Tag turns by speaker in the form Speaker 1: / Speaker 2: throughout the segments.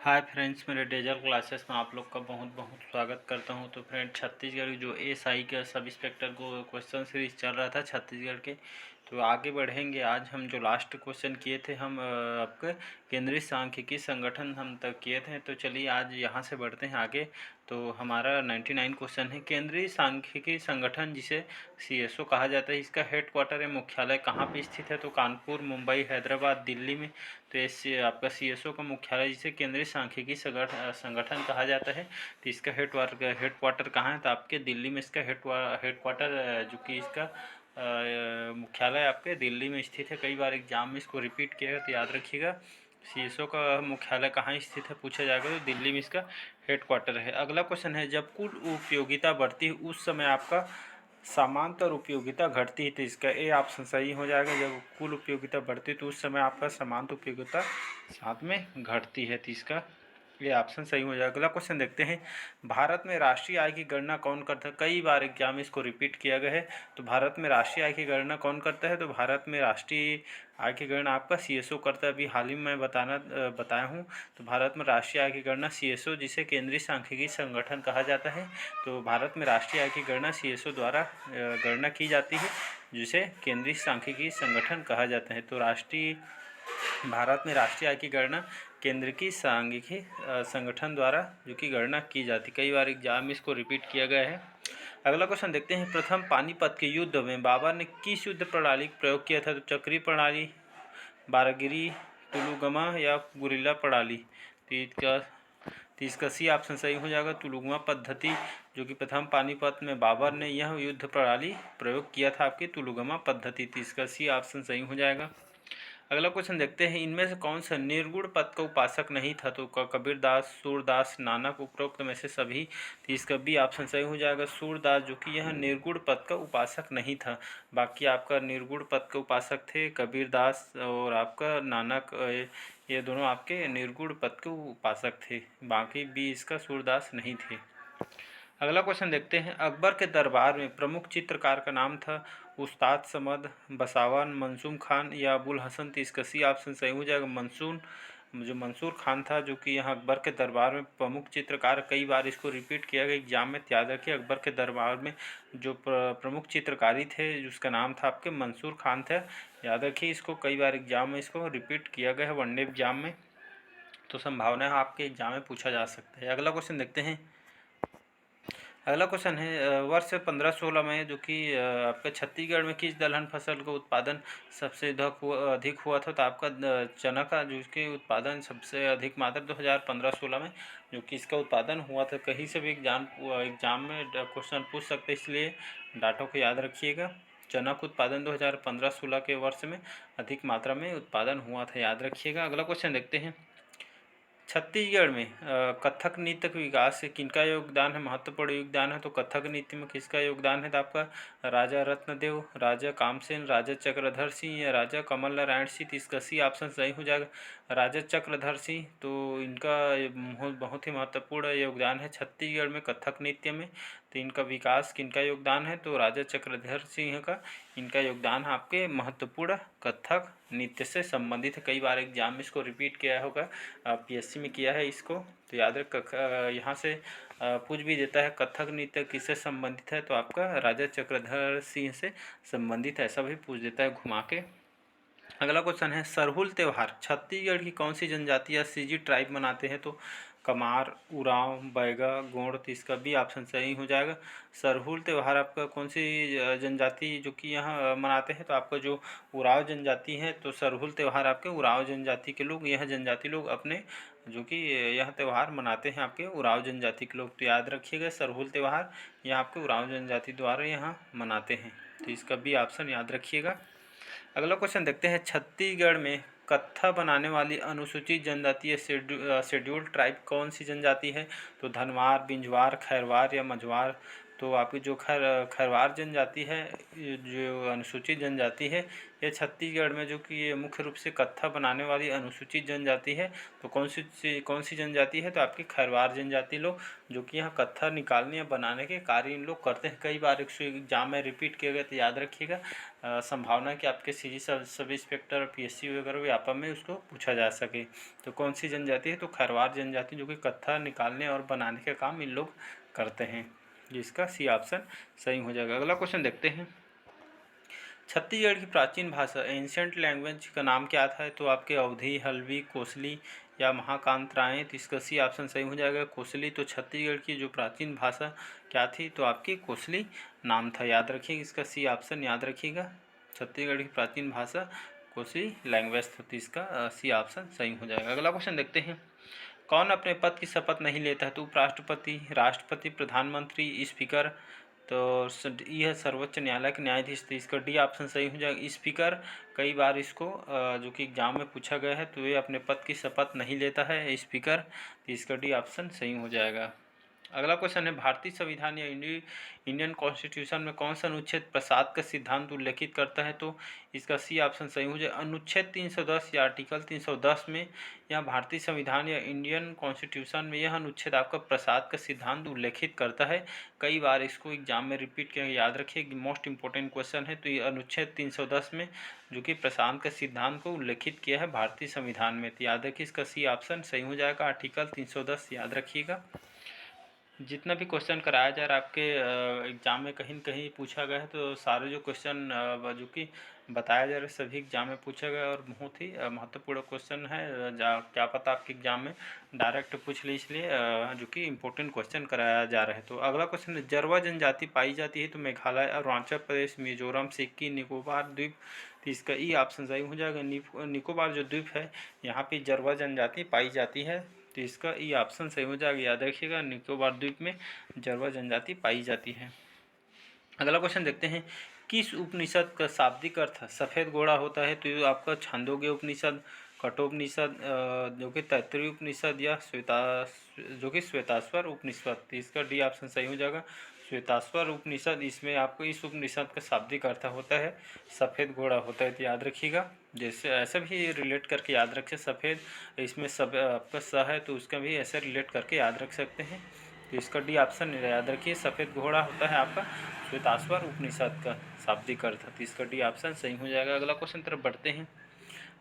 Speaker 1: Hi friends, मेरे dazzle classes में आप लोग का बहुत बहुत स्वागत करता हूं। तो फ्रेंड, छत्तीसगढ़ जो एसआई का सब इंस्पेक्टर को क्वेश्चन सीरीज चल रहा था छत्तीसगढ़ के, तो आगे बढ़ेंगे। आज हम जो लास्ट क्वेश्चन किए थे, हम आपके केंद्रीय सांख्यिकी संगठन हम तक किए थे। तो चलिए आज यहां से बढ़ते हैं आगे। तो हमारा 99 क्वेश्चन है, केंद्रीय सांख्यिकी संगठन जिसे सीएसओ कहा जाता है, इसका हेडक्वार्टर या मुख्यालय कहाँ पे स्थित है? तो कानपुर, मुंबई, हैदराबाद, दिल्ली में। तो ऐसे आपका सीएसओ का मुख्यालय जिसे केंद्रीय सांख्यिकी संगठन कहा जाता है, तो इसका हेडक्वार्टर कहाँ है? तो आपके दिल्ली में इसका हेडक्वार्टर जो कि इसका मुख्यालय आपके दिल्ली में स्थित है। कई बार एग्जाम में इसको रिपीट किया तो याद रखिएगा, सीएसओ का मुख्यालय कहाँ स्थित है पूछा जाएगा, तो दिल्ली में इसका हेडक्वार्टर है। अगला क्वेश्चन है, जब कुल उपयोगिता बढ़ती है उस समय आपका समांतर उपयोगिता घटती है, तो इसका ए ऑप्शन सही हो जाएगा। जब कुल उपयोगिता बढ़ती है तो उस समय आपका समांतर उपयोगिता साथ में घटती है, तो इसका ये ऑप्शन सही हो जाएगा। अगला क्वेश्चन देखते हैं, भारत में राष्ट्रीय आय की गणना कौन करता है? कई बार एग्जाम में इसको रिपीट किया गया है। तो भारत में राष्ट्रीय आय की गणना कौन करता है? तो भारत में राष्ट्रीय आय की गणना आपका सीएसओ करता है। अभी हाल ही में बताया हूँ। तो भारत में राष्ट्रीय आय की गणना सीएसओ, जिसे केंद्रीय सांख्यिकी संगठन कहा जाता है, तो भारत में राष्ट्रीय आय की गणना सीएसओ द्वारा गणना की जाती है, जिसे केंद्रीय सांख्यिकी संगठन कहा जाता है। तो भारत में राष्ट्रीय आय की गणना केंद्र की सांख्यिकी संगठन द्वारा जो कि गणना की जाती। कई बार एग्जाम में इसको रिपीट किया गया है। अगला क्वेश्चन देखते हैं, प्रथम पानीपत के युद्ध में बाबर ने किस युद्ध प्रणाली का प्रयोग किया था? तो चक्रीय प्रणाली, बारगिरी, तुलुगमा या गुरिल्ला प्रणाली। तो इसका सी ऑप्शन सही हो जाएगा, तुलुगमा पद्धति, जो कि प्रथम पानीपत में बाबर ने यह युद्ध प्रणाली प्रयोग किया था आपकी तुलुगमा पद्धति। तो इसका सी ऑप्शन सही हो जाएगा। अगला क्वेश्चन देखते हैं, इनमें से कौन सा निर्गुण पद का उपासक नहीं था? तो कबीरदास, सूरदास, नानक, उपरोक्त में से सभी। तो इसका बी ऑप्शन सही हो जाएगा, सूरदास, जो कि यह निर्गुण पद का उपासक नहीं था। बाकी आपका निर्गुण पद के उपासक थे कबीरदास और आपका नानक, ये दोनों आपके निर्गुण पद के उपासक थे। बाकी बी इसका सूरदास नहीं थे। अगला क्वेश्चन देखते हैं, अकबर के दरबार में प्रमुख चित्रकार का नाम था उस्ताद समद, बसावन, मंसूर खान या अबुल हसन। तो इसका सी ऑप्शन सही हो जाएगा, मंसूर खान था, जो कि यहाँ अकबर के दरबार में प्रमुख चित्रकार। कई बार इसको रिपीट किया गया एग्जाम में, याद रखिए अकबर के दरबार में जो प्रमुख चित्रकारी थे जिसका नाम था आपके मंसूर खान था। याद रखिए इसको, कई बार एग्जाम में इसको रिपीट किया गया है वनडे एग्जाम में, तो संभावना है आपके एग्जाम में पूछा जा सकता है। अगला क्वेश्चन देखते हैं, अगला क्वेश्चन है, वर्ष 1516 में जो कि आपका छत्तीसगढ़ में किस दलहन फसल का उत्पादन सबसे अधिक हुआ था? तो आपका चना का जो इसके उत्पादन सबसे अधिक मात्रा 2015-16 में जो कि इसका उत्पादन हुआ था। कहीं से भी एग्जाम में क्वेश्चन पूछ सकते, इसलिए डाटों को याद रखिएगा। चना का उत्पादन 2015-16 के वर्ष में अधिक मात्रा में उत्पादन हुआ था, याद रखिएगा। अगला क्वेश्चन देखते हैं, छत्तीसगढ़ में कथक नृत्य के विकास से किनका योगदान है? महत्वपूर्ण योगदान है। तो कथक नृत्य में किसका योगदान है? तो आपका राजा रत्नदेव, राजा कामसेन, राजा चक्रधर सिंह या राजा कमल नारायण सिंह। तो इसका सी ऑप्शन सही हो जाएगा, राजा चक्रधर सिंह। तो इनका बहुत ही महत्वपूर्ण योगदान है छत्तीसगढ़ में कथक नृत्य में। तो इनका विकास किनका योगदान है? तो राजा चक्रधर सिंह का इनका योगदान आपके महत्वपूर्ण कथक नृत्य से संबंधित है। कई बार एग्जाम में इसको रिपीट किया होगा, पीएससी में किया है इसको, तो याद रख यहाँ से पूछ भी देता है कथक नृत्य किससे संबंधित है, तो आपका राजा चक्रधर सिंह से संबंधित है, ऐसा भी पूछ देता है घुमा के। अगला क्वेश्चन है, सरहुल त्यौहार छत्तीसगढ़ की कौन सी जनजाति या सीजी ट्राइब मनाते हैं? तो कमार, उरांव, बैगा, गोंड। तो इसका भी ऑप्शन सही हो जाएगा। सरहुल त्यौहार आपका कौन सी जनजाति जो कि यहाँ मनाते हैं? तो आपका जो उरांव जनजाति है, तो सरहुल त्यौहार आपके उरांव जनजाति के लोग, यह जनजाति लोग अपने जो कि यह त्यौहार मनाते हैं आपके उरांव जनजाति के लोग। तो याद रखिएगा सरहुल त्यौहार यह आपके उरांव जनजाति द्वारा यहाँ मनाते हैं, तो इसका भी ऑप्शन याद रखिएगा। अगला क्वेश्चन देखते हैं, छत्तीसगढ़ में कत्था बनाने वाली अनुसूचित जनजाति या शेड्यूल्ड ट्राइब कौन सी जनजाति है? तो धनवार, बिंजवार, खैरवार या मझवार। तो आपकी जो खरवार जनजाति है, जो अनुसूचित जनजाति है, ये छत्तीसगढ़ में जो कि ये मुख्य रूप से कत्था बनाने वाली अनुसूचित जनजाति है। तो कौन सी जनजाति है? तो आपकी खरवार जनजाति लोग, जो कि यहाँ कत्था निकालने या बनाने के कार्य इन लोग करते हैं। कई बार एग्जाम में रिपीट किया गया, तो याद रखिएगा। संभावना है कि आपके सीजी सब इंस्पेक्टर, पीएससी वगैरह व्यापम में उसको पूछा जा सके। तो कौन सी जनजाति है? तो खरवार जनजाति, जो कि कत्था निकालने और बनाने का काम इन लोग करते हैं। जिसका सी ऑप्शन सही हो जाएगा। अगला क्वेश्चन देखते हैं। छत्तीसगढ़ की प्राचीन भाषा, एंशियंट लैंग्वेज का नाम क्या था? तो आपके अवधी, हल्बी, कोसली या महाकांतराय। तो इसका सी ऑप्शन सही हो जाएगा, कोसली। तो छत्तीसगढ़ की जो प्राचीन भाषा क्या थी? तो आपकी कोसली नाम था। याद रखिएगा, इसका सी ऑप्शन याद रखिएगा। छत्तीसगढ़ की प्राचीन भाषा कोसली लैंग्वेज था। तो इसका सी ऑप्शन सही हो जाएगा। अगला क्वेश्चन देखते हैं। कौन अपने पद की शपथ नहीं लेता है? तो उपराष्ट्रपति, राष्ट्रपति, प्रधानमंत्री, स्पीकर। तो यह सर्वोच्च न्यायालय के न्यायाधीश थे। इसका डी ऑप्शन सही हो जाएगा, स्पीकर। कई बार इसको जो कि एग्जाम में पूछा गया है, तो ये अपने पद की शपथ नहीं लेता है, स्पीकर। तो इसका डी ऑप्शन सही हो जाएगा। अगला क्वेश्चन है, भारतीय संविधान या इंडियन कॉन्स्टिट्यूशन में कौन सा अनुच्छेद प्रसाद का सिद्धांत उल्लेखित करता है? तो इसका सी ऑप्शन सही हो जाए, अनुच्छेद 310 या आर्टिकल 310 में, या भारतीय संविधान या इंडियन कॉन्स्टिट्यूशन में यह अनुच्छेद आपका प्रसाद का सिद्धांत उल्लेखित करता है। कई बार इसको एग्जाम में रिपीट किया, याद रखिए, मोस्ट इंपॉर्टेंट क्वेश्चन है। तो ये अनुच्छेद 310 में, जो कि प्रसाद के सिद्धांत को उल्लेखित किया है भारतीय संविधान में। तो याद रखिए, इसका सी ऑप्शन सही हो जाएगा, आर्टिकल 310 याद रखिएगा। जितना भी क्वेश्चन कराया जा रहा है आपके एग्ज़ाम में कहीं न कहीं पूछा गया है, तो सारे जो क्वेश्चन जो कि बताया जा रहा है सभी एग्ज़ाम में पूछा गया और बहुत ही महत्वपूर्ण क्वेश्चन है। क्या पता आपके एग्ज़ाम में डायरेक्ट पूछ ले, इसलिए जो कि इम्पोर्टेंट क्वेश्चन कराया जा रहा है। तो अगला क्वेश्चन है, जरवा जनजाति पाई जाती है? तो मेघालय, अरुणाचल प्रदेश, मिजोरम, सिक्किम, निकोबार द्वीप। तो इसका ई ऑप्शन सही हो जाएगा। निकोबार जो द्वीप है, यहाँ पे जरवा जनजाति पाई जाती है। तो इसका ई ऑप्शन सही हो जाएगा। याद रखिएगा, निकोबार द्वीप में जरवा जनजाति पाई जाती है। अगला क्वेश्चन देखते हैं। किस उपनिषद का शाब्दिक अर्थ सफ़ेद घोड़ा होता है? तो ये आपका छांदोग्य उपनिषद, कठोपनिषद, जो कि तैत्तिरीय उपनिषद, या श्वेताश्वर उपनिषद। तो इसका डी ऑप्शन सही हो जाएगा, श्वेताश्वर उपनिषद। इसमें आपको इस उपनिषद का शाब्दिक अर्थ होता है सफ़ेद घोड़ा होता है। तो याद रखिएगा, जैसे ऐसा भी रिलेट करके याद रखें, सफ़ेद, इसमें सब आपका स है, तो उसका भी ऐसे रिलेट करके याद रख सकते हैं। तो इसका डी ऑप्शन याद रखिए, सफ़ेद घोड़ा होता है आपका श्वेताश्वर उपनिषद का शाब्दिक अर्थ। तो इसका डी ऑप्शन सही हो जाएगा। अगला क्वेश्चन तरफ बढ़ते हैं।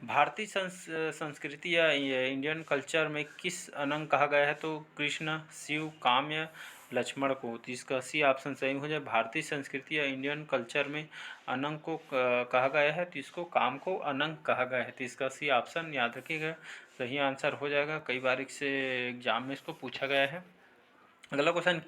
Speaker 1: भारतीय संस्कृति या इंडियन कल्चर में किस अनंग कहा गया है? तो कृष्ण, शिव, काम या लक्ष्मण को। तो इसका सी ऑप्शन सही हो जाए, भारतीय संस्कृति या इंडियन कल्चर में अनंग को कहा गया है, तो इसको काम को अनंग कहा गया है। तो इसका सी ऑप्शन याद रखिएगा, सही आंसर हो जाएगा। कई बार इससे एग्जाम में इसको पूछा गया है। अगला क्वेश्चन,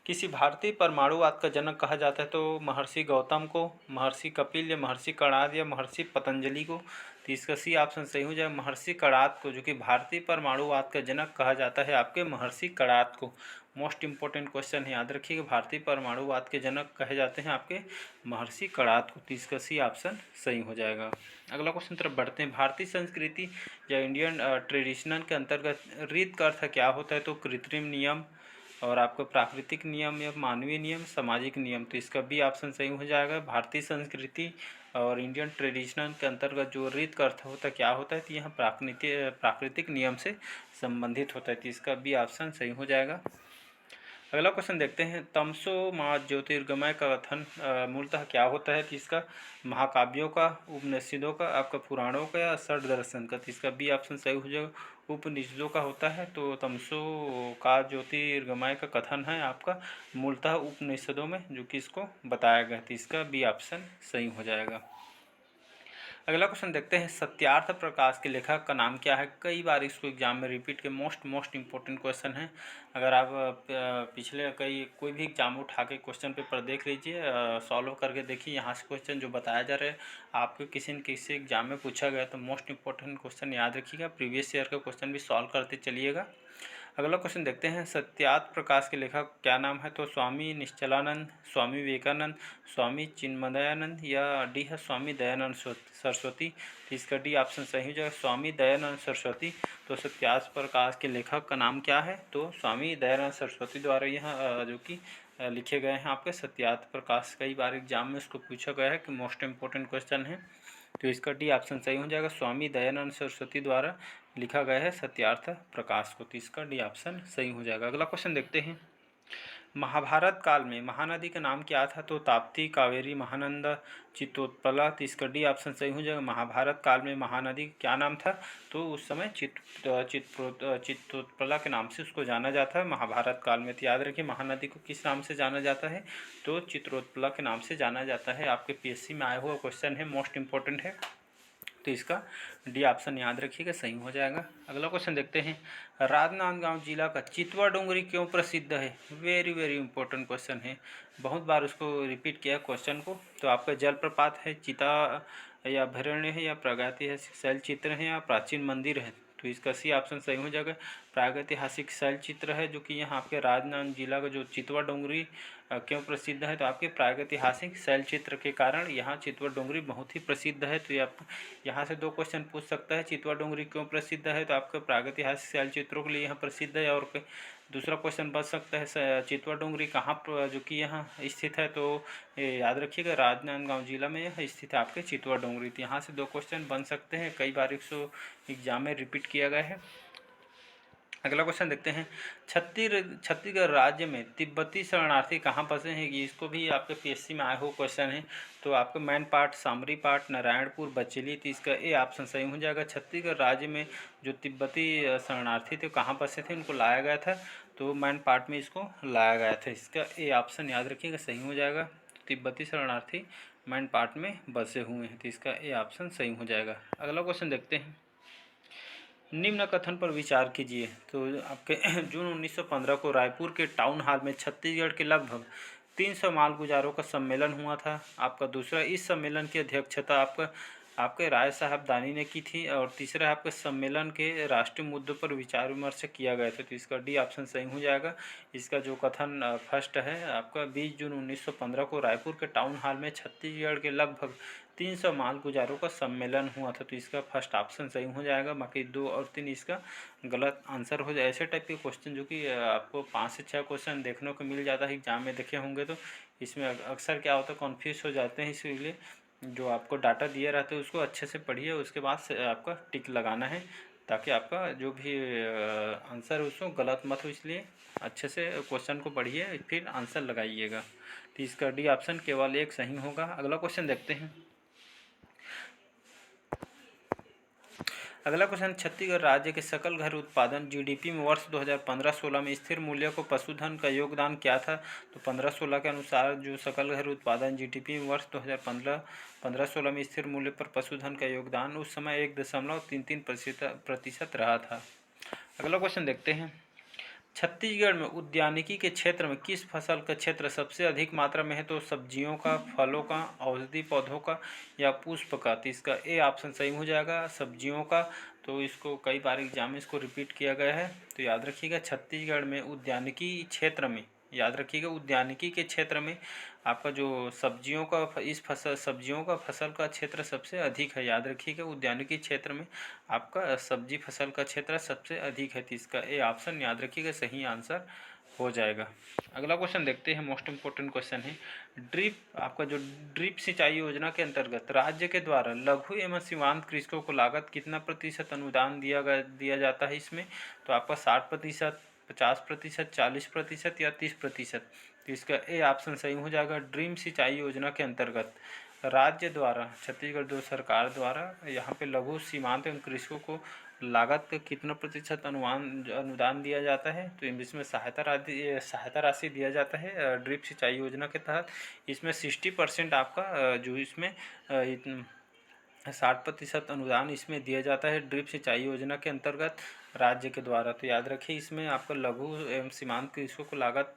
Speaker 1: किसी भारतीय परमाणुवाद का जनक कहा जाता है? तो महर्षि गौतम को, महर्षि कपिल, या महर्षि कणाद, या महर्षि पतंजलि को। तो इसका सी ऑप्शन सही हो जाए, महर्षि कणाद को, जो कि भारतीय परमाणुवाद का जनक कहा जाता है आपके महर्षि कणाद को। मोस्ट इंपॉर्टेंट क्वेश्चन है, याद रखिएगा, भारतीय परमाणुवाद के जनक कहे जाते हैं आपके महर्षि कणाद को। तो इसका सी ऑप्शन सही हो जाएगा। अगला क्वेश्चन तरफ बढ़ते हैं। भारतीय संस्कृति या इंडियन ट्रेडिशनल के अंतर्गत रीत का अर्थ क्या होता है? तो कृत्रिम नियम, और आपका प्राकृतिक नियम, या मानवीय नियम, सामाजिक नियम। तो इसका बी ऑप्शन सही हो जाएगा। भारतीय संस्कृति और इंडियन ट्रेडिशनल के अंतर्गत जो रीत का अर्थ होता है क्या होता है? तो यह प्राकृतिक नियम से संबंधित होता है। तो इसका बी ऑप्शन सही हो जाएगा। अगला क्वेश्चन देखते हैं। तमसो मा ज्योतिर्गमय का कथन मूलतः क्या होता है? तो इसका महाकाव्यों का, उपनिषदों का, आपका पुराणों का, या षड दर्शन का। तो इसका बी ऑप्शन सही हो जाएगा, उपनिषदों का होता है। तो तमसो का ज्योतिर्गमय का कथन है आपका मूलतः उपनिषदों में, जो कि इसको बताया गया। तो इसका बी ऑप्शन सही हो जाएगा। अगला क्वेश्चन देखते हैं। सत्यार्थ प्रकाश के लेखक का नाम क्या है? कई बार इसको एग्जाम में रिपीट के मोस्ट इंपॉर्टेंट क्वेश्चन है। अगर आप पिछले कोई भी एग्जाम उठा के क्वेश्चन पेपर देख लीजिए, सॉल्व करके देखिए, यहाँ से क्वेश्चन जो बताया जा रहा है आपको किसी न किसी एग्जाम में पूछा गया। तो मोस्ट इंपॉर्टेंट क्वेश्चन याद रखिएगा, प्रीवियस ईयर का क्वेश्चन भी सॉल्व करते चलिएगा। अगला क्वेश्चन देखते हैं। सत्यार्थ प्रकाश के लेखक क्या नाम है? तो स्वामी निश्चलानंद, स्वामी विवेकानंद, स्वामी चिन्मयानंद, या डी है स्वामी दयानंद सरस्वती। तो इसका डी ऑप्शन सही हो जाएगा, स्वामी दयानंद सरस्वती। तो सत्यार्थ प्रकाश के लेखक का नाम क्या है? तो स्वामी दयानंद सरस्वती द्वारा यह जो कि लिखे गए हैं आपके सत्यार्थ प्रकाश। कई बार एग्जाम में इसको पूछा गया है कि मोस्ट इम्पोर्टेंट क्वेश्चन है, तो इसका डी ऑप्शन सही हो जाएगा। स्वामी दयानंद सरस्वती द्वारा लिखा गया है सत्यार्थ प्रकाश को, तो इसका डी ऑप्शन सही हो जाएगा। अगला क्वेश्चन देखते हैं। महाभारत काल में महानदी का नाम क्या था? तो ताप्ती, कावेरी, महानंदा, चित्तोत्पला, तो इसका डी ऑप्शन सही हो जाएगा। महाभारत काल में महानदी का क्या नाम था? तो उस समय चित्तोत्पला के नाम से उसको जाना जाता है महाभारत काल में। तो याद रखिए महानदी को किस नाम से जाना जाता है? तो चित्तोत्पला के नाम से जाना जाता है। आपके पीएससी में आया हुआ क्वेश्चन है, मोस्ट इंपॉर्टेंट है, तो इसका डी ऑप्शन याद रखिएगा, सही हो जाएगा। अगला क्वेश्चन देखते हैं। राजनांदगांव जिला का चितवा डोंगरी क्यों प्रसिद्ध है? वेरी वेरी इंपॉर्टेंट क्वेश्चन है, बहुत बार उसको रिपीट किया क्वेश्चन को। तो आपका जलप्रपात है, चिता या अभ्यारण्य है, या प्रागैतिहासिक शैल चित्र है, या प्राचीन मंदिर है? तो इसका सी ऑप्शन सही हो जाएगा। प्रागैतिहासिक शैल चित्र है, जो कि यहाँ आपके राजनांदगांव जिला का जो चितवा डोंगरी क्यों प्रसिद्ध है? तो आपके प्रागैतिहासिक शैल चित्र के कारण यहाँ चितवा डोंगरी बहुत ही प्रसिद्ध है। तो ये आप यहाँ से 2 क्वेश्चन पूछ सकता है, चितवा डोंगरी क्यों प्रसिद्ध है? तो आपका प्रागैतिहासिक शैल चित्रों के लिए यहाँ प्रसिद्ध है। और दूसरा क्वेश्चन बच सकता है, चितवा डोंगरी कहाँ पर जो कि यहाँ स्थित है? तो याद रखिएगा राजनांदगांव जिला में यह स्थित है आपके चितवा डोंगरी। तो यहाँ से 2 क्वेश्चन बन सकते हैं, कई बार एग्जाम में रिपीट किया गया है। अगला क्वेश्चन देखते हैं। छत्तीसगढ़ राज्य में तिब्बती शरणार्थी कहाँ बसे हैं? इसको भी आपके पीएससी में आया हुआ क्वेश्चन है। तो आपके मैन पार्ट, सामरी पार्ट, नारायणपुर, बचेली, तो इसका ए ऑप्शन सही हो जाएगा। छत्तीसगढ़ राज्य में जो तिब्बती शरणार्थी थे कहाँ बसे थे, उनको लाया गया था, तो मैन पार्ट में इसको लाया गया था। इसका ए ऑप्शन याद रखिएगा, सही हो जाएगा। तिब्बती शरणार्थी मैन पार्ट में बसे हुए हैं, तो इसका ए ऑप्शन सही हो जाएगा। अगला क्वेश्चन देखते हैं। निम्न कथन पर विचार कीजिए। तो आपके जून 1915 को रायपुर के टाउन हॉल में छत्तीसगढ़ के लगभग 300 मालगुजारों का सम्मेलन हुआ था। आपका दूसरा, इस सम्मेलन की अध्यक्षता आपके राय साहब दानी ने की थी। और तीसरा आपके सम्मेलन के राष्ट्रीय मुद्दों पर विचार विमर्श किया गया था। तो इसका डी ऑप्शन सही हो जाएगा। इसका जो कथन फर्स्ट है आपका 20 जून 1915 को रायपुर के टाउन हॉल में छत्तीसगढ़ के लगभग 300 मालगुजारों का सम्मेलन हुआ था, तो इसका फर्स्ट ऑप्शन सही हो जाएगा। बाकी 2 और 3 इसका गलत आंसर हो जाए। ऐसे टाइप के क्वेश्चन जो कि आपको 5 से 6 क्वेश्चन देखने को मिल जाता है एग्जाम में, देखे होंगे तो इसमें अक्सर क्या होता है, कन्फ्यूज हो जाते हैं। इसलिए जो आपको डाटा दिया रहता है उसको अच्छे से पढ़िए, उसके बाद से आपका टिक लगाना है, ताकि आपका जो भी आंसर है उसको गलत मत हो। इसलिए अच्छे से क्वेश्चन को पढ़िए, फिर आंसर लगाइएगा। तो इसका डी ऑप्शन केवल 1 सही होगा। अगला क्वेश्चन देखते हैं। अगला क्वेश्चन, छत्तीसगढ़ राज्य के सकल घरेलू उत्पादन जीडीपी में वर्ष 2015-16 में स्थिर मूल्य को पशुधन का योगदान क्या था? तो 15-16 के अनुसार जो सकल घरेलू उत्पादन जीडीपी में वर्ष 2015-16 में स्थिर मूल्य पर पशुधन का योगदान उस समय 1.33% रहा था। अगला क्वेश्चन देखते हैं। छत्तीसगढ़ में उद्यानिकी के क्षेत्र में किस फसल का क्षेत्र सबसे अधिक मात्रा में है? तो सब्जियों का, फलों का, औषधि पौधों का, या पुष्प का? तो इसका ए ऑप्शन सही हो जाएगा, सब्जियों का। तो इसको कई बार एग्जाम में इसको रिपीट किया गया है, तो याद रखिएगा छत्तीसगढ़ में उद्यानिकी क्षेत्र में, याद रखिएगा उद्यानिकी के क्षेत्र में आपका जो सब्जियों का फसल का क्षेत्र सबसे अधिक है। याद रखिएगा उद्यानिकी क्षेत्र में आपका सब्जी फसल का क्षेत्र सबसे अधिक है। तो इसका ए ऑप्शन याद रखिएगा, सही आंसर हो जाएगा। अगला क्वेश्चन देखते हैं, मोस्ट इम्पोर्टेंट क्वेश्चन है। आपका जो ड्रिप सिंचाई योजना के अंतर्गत राज्य के द्वारा लघु एवं सीमांत कृषकों को लागत कितना प्रतिशत अनुदान दिया जाता है इसमें? तो आपका 60%, 50%, 40% या 30%? तो इसका ए ऑप्शन सही हो जाएगा। ड्रीम सिंचाई योजना के अंतर्गत राज्य द्वारा, छत्तीसगढ़ जो सरकार द्वारा यहाँ पे लघु सीमांत एवं कृषकों को लागत का कितना प्रतिशत अनुदान दिया जाता है? तो इसमें सहायता राशि दिया जाता है ड्रिप सिंचाई योजना के तहत। इसमें 60% आपका जो इसमें 60% अनुदान इसमें दिया जाता है ड्रिप सिंचाई योजना के अंतर्गत राज्य के द्वारा। तो याद रखिए इसमें आपका लघु एवं सीमांत कृषकों को लागत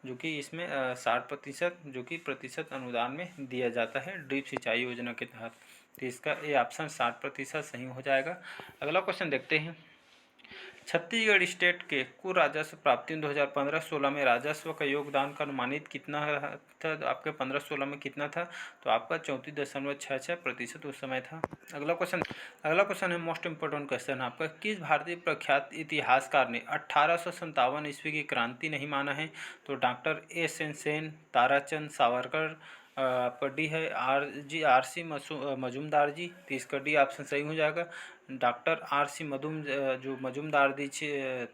Speaker 1: जो कि इसमें 60% जो कि प्रतिशत अनुदान में दिया जाता है ड्रिप सिंचाई योजना के तहत। तो इसका ए ऑप्शन 60% सही हो जाएगा। अगला क्वेश्चन देखते हैं। छत्तीसगढ़ स्टेट के कुल राजस्व प्राप्ति 2015-16 में राजस्व का योगदान का अनुमानित कितना था? तो आपके 15-16 में कितना था? तो आपका 34.66% उस समय था। अगला क्वेश्चन है मोस्ट इम्पोर्टेंट क्वेश्चन है आपका, किस भारतीय प्रख्यात इतिहासकार ने 1857 ईस्वी की क्रांति नहीं माना है? तो doctor S N Sen, Tarachand Savarkar, आपका डी है आर सी मजूमदार जी। तो इसका डी ऑप्शन सही हो जाएगा। डॉक्टर आर सी जो मजूमदार जी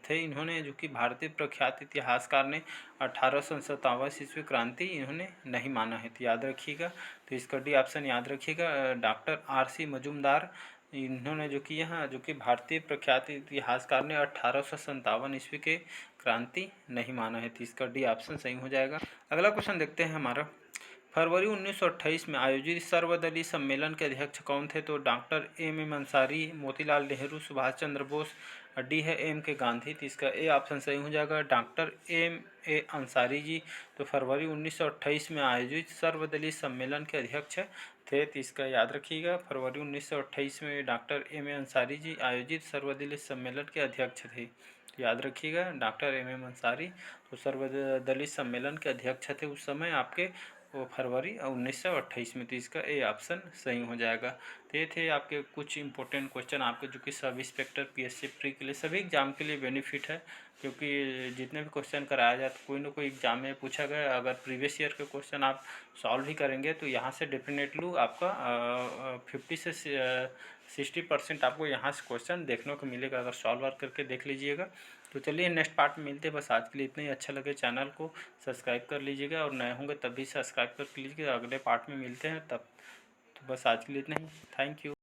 Speaker 1: थे, इन्होंने जो कि भारतीय प्रख्यात इतिहासकार ने 1857 ईस्वी क्रांति इन्होंने नहीं माना है, तो याद रखिएगा। तो इसका डी ऑप्शन याद रखिएगा, डॉक्टर आर सी मजूमदार, इन्होंने जो कि यहाँ जो कि भारतीय प्रख्यात इतिहासकार ने 1857 ईस्वी के क्रांति नहीं माना है, तो इसका डी ऑप्शन सही हो जाएगा। अगला क्वेश्चन देखते हैं हमारा, फरवरी 1928 में आयोजित सर्वदलीय सम्मेलन के अध्यक्ष कौन थे? तो doctor M Ansari, Motilal Nehru, Subhash Chandra Bose, D है एम के गांधी। तो इसका ए ऑप्शन सही हो जाएगा, doctor M A Ansari ji. तो फरवरी 1928 में आयोजित सर्वदलीय सम्मेलन के अध्यक्ष थे, तो इसका याद रखिएगा। फरवरी 1928 में doctor M A Ansari ji आयोजित सर्वदलीय सम्मेलन के अध्यक्ष थे, तो याद रखिएगा डॉक्टर एम एम अंसारी। तो सर्वदलीय सम्मेलन के अध्यक्ष थे उस समय आपके वो फरवरी 1928 में, तो इसका ए ऑप्शन सही हो जाएगा। तो ये थे आपके कुछ इंपॉर्टेंट क्वेश्चन आपके जो कि सब इंस्पेक्टर पीएससी प्री के लिए सभी एग्जाम के लिए बेनिफिट है, क्योंकि जितने भी क्वेश्चन कराया जाए तो कोई ना कोई एग्जाम में पूछा गया। अगर प्रीवियस ईयर के क्वेश्चन आप सॉल्व ही करेंगे तो यहाँ से डेफिनेटली आपका 50 से 60% आपको यहाँ से क्वेश्चन देखने को मिलेगा, अगर सॉल्व वर्क करके देख लीजिएगा। तो चलिए नेक्स्ट पार्ट में मिलते हैं। बस आज के लिए इतना ही। अच्छा लगे चैनल को सब्सक्राइब कर लीजिएगा, और नए होंगे तब भी सब्सक्राइब कर लीजिएगा। अगले पार्ट में मिलते हैं तब। तो बस आज के लिए इतना ही। Thank you.